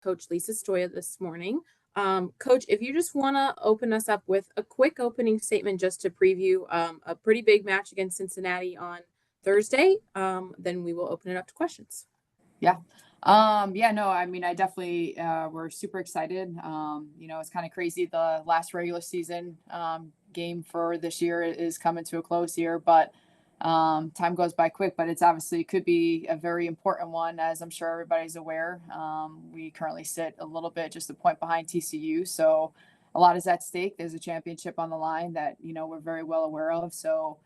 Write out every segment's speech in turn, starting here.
Coach Lisa Stoia this morning. Coach, if you just want to open us up with a quick opening statement just to preview a pretty big match against Cincinnati on Thursday, then we will open it up to questions. Yeah. No, I mean, I definitely, we're super excited. It's kind of crazy. The last regular season, game for this year is coming to a close here, but, time goes by quick, but it's obviously could be a very important one, as I'm sure everybody's aware. We currently sit a little bit just a point behind TCU. So a lot is at stake. There's a championship on the line that, we're very well aware of. So,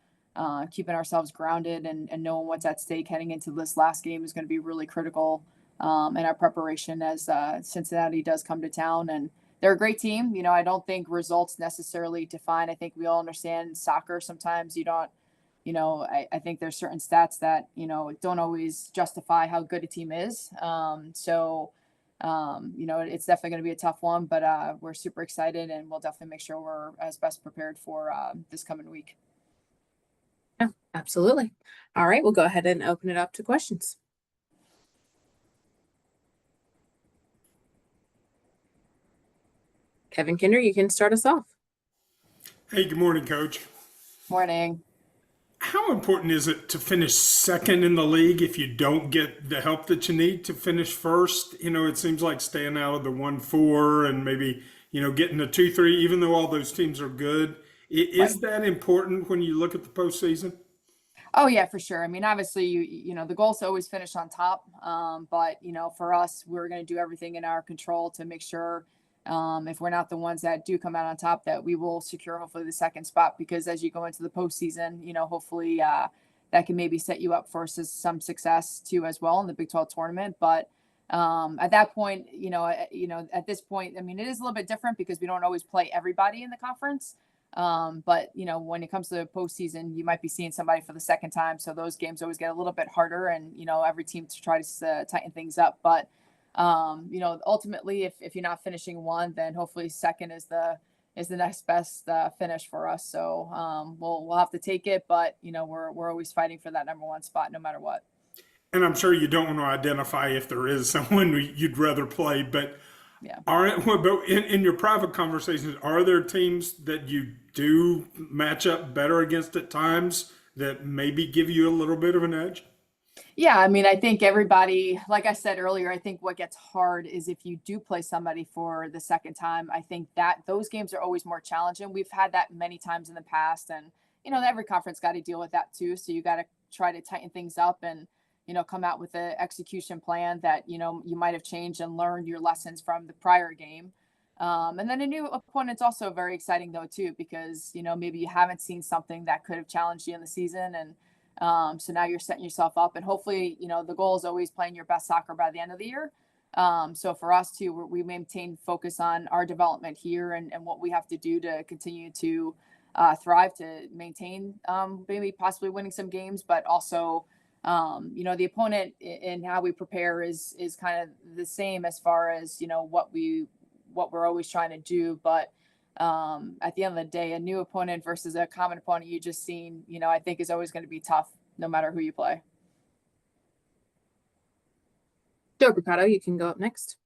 keeping ourselves grounded and knowing what's at stake heading into this last game is going to be really critical in our preparation as Cincinnati does come to town. And they're a great team. I don't think results necessarily define. I think we all understand soccer. Sometimes you don't, I think there's certain stats that, don't always justify how good a team is. It's definitely going to be a tough one, but we're super excited and we'll definitely make sure we're as best prepared for this coming week. Yeah, absolutely. All right, we'll go ahead and open it up to questions. Kevin Kinder, you can start us off. Hey, good morning, Coach. Morning. How important is it to finish second in the league if you don't get the help that you need to finish first? It seems like staying out of the 1-4 and maybe, getting a 2-3, even though all those teams are good. Is that important when you look at the postseason? Oh yeah, for sure. I mean, obviously, the goal is to always finish on top. But for us, we're going to do everything in our control to make sure, if we're not the ones that do come out on top, that we will secure hopefully the second spot. Because as you go into the postseason, hopefully that can maybe set you up for some success too as well in the Big 12 tournament. But at that point, at this point, I mean, it is a little bit different because we don't always play everybody in the conference. But when it comes to the postseason, you might be seeing somebody for the second time. So those games always get a little bit harder and, every team to try to tighten things up. But, ultimately, if you're not finishing one, then hopefully second is the next best finish for us. So we'll have to take it. But, we're always fighting for that number one spot no matter what. And I'm sure you don't want to identify if there is someone you'd rather play, but yeah. In your private conversations, are there teams that you do match up better against at times that maybe give you a little bit of an edge? Yeah, I mean, I think everybody, like I said earlier, I think what gets hard is if you do play somebody for the second time. I think that those games are always more challenging. We've had that many times in the past, and every conference got to deal with that too. So you got to try to tighten things up and come out with an execution plan that you might have changed and learned your lessons from the prior game. And then a new opponent's also very exciting though too, because maybe you haven't seen something that could have challenged you in the season, and so now you're setting yourself up, and hopefully, the goal is always playing your best soccer by the end of the year. So for us too, we maintain focus on our development here and what we have to do to continue to thrive, to maintain maybe possibly winning some games, but also, the opponent and how we prepare is kind of the same as far as, what we're always trying to do. But at the end of the day, a new opponent versus a common opponent you just seen, I think is always going to be tough no matter who you play. Joe Mercado, you can go up next.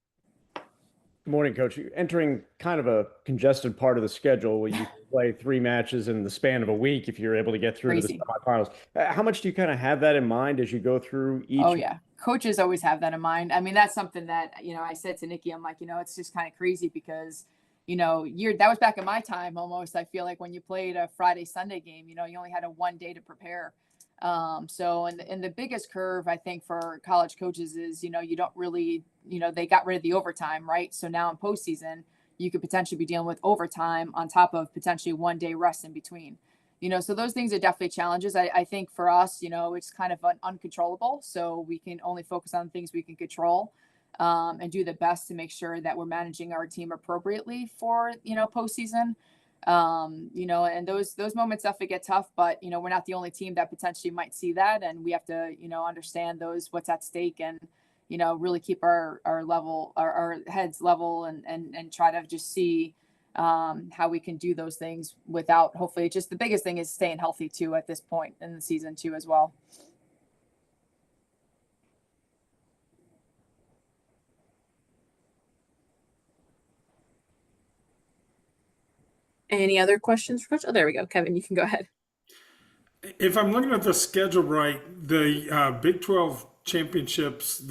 Good morning, Coach. You're entering kind of a congested part of the schedule where you play 3 matches in the span of a week if you're able to get through to the semifinals. How much do you kind of have that in mind as you go through each? Oh, yeah. Coaches always have that in mind. I mean, that's something that, I said to Nikki, I'm like, it's just kind of crazy because, that was back in my time almost. I feel like when you played a Friday, Sunday game, you only had a 1 day to prepare. So the biggest curve, I think, for college coaches is, you don't really, they got rid of the overtime, right? So now in postseason, you could potentially be dealing with overtime on top of potentially 1 day rest in between. So those things are definitely challenges. I think for us, it's kind of uncontrollable. So we can only focus on things we can control and do the best to make sure that we're managing our team appropriately for, postseason. And those moments definitely get tough, but, we're not the only team that potentially might see that. And we have to, understand what's at stake and, really keep our level, our heads level and try to just see how we can do those things without, hopefully, just the biggest thing is staying healthy too at this point in the season too as well. Any other questions for Coach? Oh, there we go. Kevin, you can go ahead. If I'm looking at the schedule right, the Big 12 championships,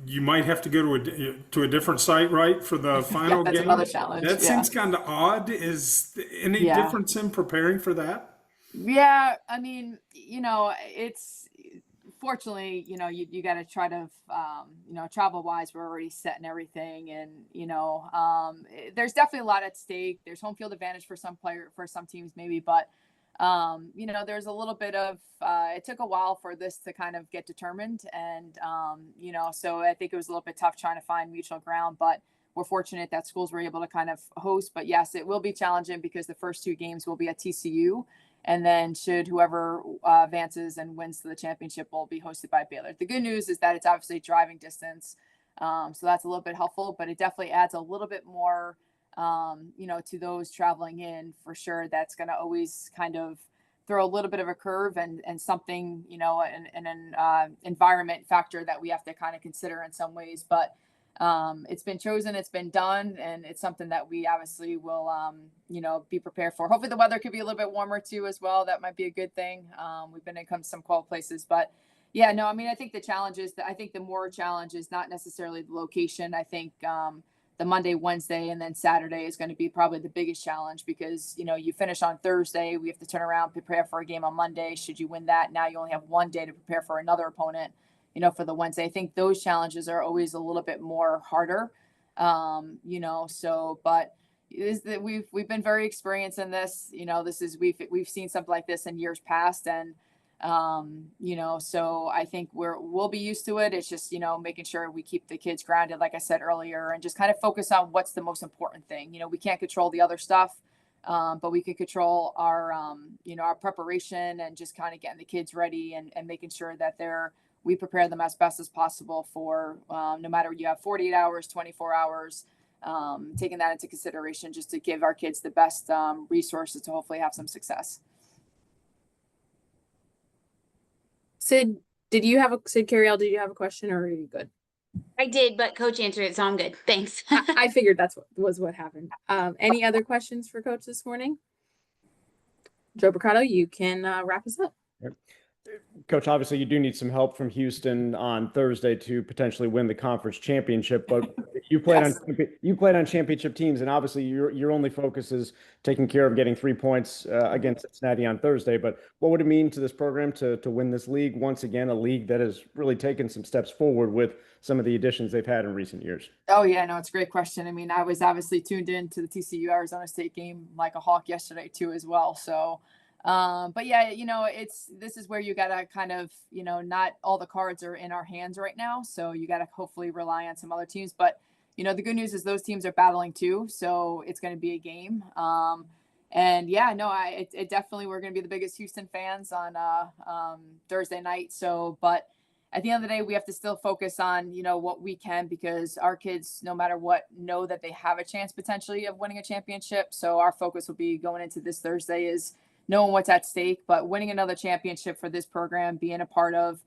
you might have to go to a different site, right, for the final That's game. another challenge. That Yeah. seems kind of odd. Is any Yeah. difference in preparing for that? Yeah, I mean, it's fortunately, you got to try to, travel wise, we're already setting everything, and there's definitely a lot at stake. There's home field advantage for some teams maybe, but there's a little bit of. It took a while for this to kind of get determined, and so I think it was a little bit tough trying to find mutual ground, but. We're fortunate that schools were able to kind of host, but yes, it will be challenging because the first two games will be at TCU. And then should whoever advances and wins the championship will be hosted by Baylor. The good news is that it's obviously driving distance. So that's a little bit helpful, but it definitely adds a little bit more, to those traveling in for sure. That's going to always kind of throw a little bit of a curve and something, an environment factor that we have to kind of consider in some ways. But it's been chosen, it's been done, and it's something that we obviously will, be prepared for. Hopefully the weather could be a little bit warmer too as well. That might be a good thing. We've been in some cold places, but yeah, no, I mean, I think the more challenge is not necessarily the location. I think the Monday, Wednesday, and then Saturday is going to be probably the biggest challenge because, you finish on Thursday, we have to turn around, prepare for a game on Monday. Should you win that, now you only have one day to prepare for another opponent. For the Wednesday. I think those challenges are always a little bit more harder. But we've been very experienced in this. We've seen something like this in years past, and so I think we'll be used to it. It's just making sure we keep the kids grounded, like I said earlier, and just kind of focus on what's the most important thing. We can't control the other stuff, but we can control our our preparation and just kind of getting the kids ready and making sure that we prepare them as best as possible for no matter you have 48 hours, 24 hours, taking that into consideration just to give our kids the best resources to hopefully have some success. Sid Carriel, did you have a question or are you good? I did, but Coach answered it, so I'm good. Thanks. I figured that's what happened. Any other questions for Coach this morning? Joe Bricado, you can wrap us up. Coach, obviously you do need some help from Houston on Thursday to potentially win the conference championship, but you played on championship teams, and obviously your only focus is taking care of getting 3 points against Cincinnati on Thursday. But what would it mean to this program to win this league once again, a league that has really taken some steps forward with some of the additions they've had in recent years? Oh yeah, no, it's a great question. I mean, I was obviously tuned in to the TCU Arizona State game like a hawk yesterday too as well. So. But yeah, this is where you gotta kind of, not all the cards are in our hands right now. So you gotta hopefully rely on some other teams. But, the good news is those teams are battling too. So it's going to be a game. And yeah, no, it definitely, we're going to be the biggest Houston fans on Thursday night. So, but at the end of the day, we have to still focus on, what we can, because our kids, no matter what, know that they have a chance potentially of winning a championship. So our focus will be going into this Thursday is knowing what's at stake, but winning another championship for this program, being a part of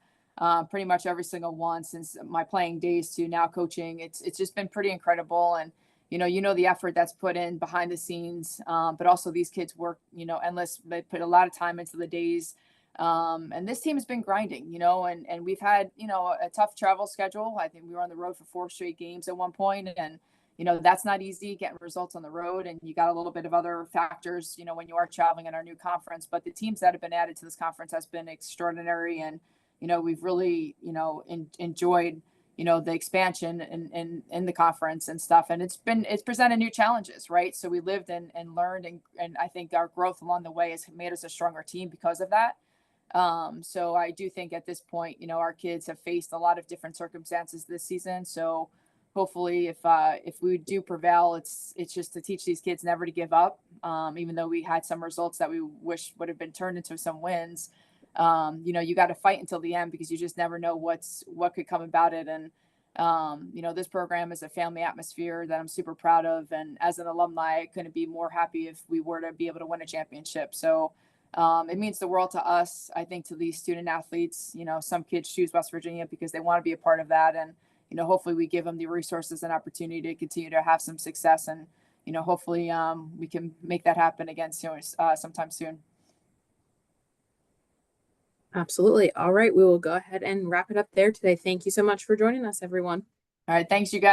pretty much every single one since my playing days to now coaching. It's just been pretty incredible. And, the effort that's put in behind the scenes, but also these kids work, endless. They put a lot of time into the days. And this team has been grinding, and we've had, a tough travel schedule. I think we were on the road for 4 straight games at one point, and that's not easy getting results on the road, and you got a little bit of other factors, when you are traveling in our new conference. But the teams that have been added to this conference has been extraordinary, and we've really enjoyed the expansion in the conference and stuff, and it's presented new challenges, right? So we lived and learned, and I think our growth along the way has made us a stronger team because of that. So I do think at this point, our kids have faced a lot of different circumstances this season. So hopefully if we do prevail, it's just to teach these kids never to give up. Even though we had some results that we wish would have been turned into some wins, you got to fight until the end, because you just never know what could come about it. And, this program is a family atmosphere that I'm super proud of. And as an alumni, I couldn't be more happy if we were to be able to win a championship. So it means the world to us. I think to these student athletes, some kids choose West Virginia because they want to be a part of that. And, hopefully we give them the resources and opportunity to continue to have some success and, hopefully we can make that happen again sometime soon. Absolutely. All right. We will go ahead and wrap it up there today. Thank you so much for joining us, everyone. All right. Thanks, you guys.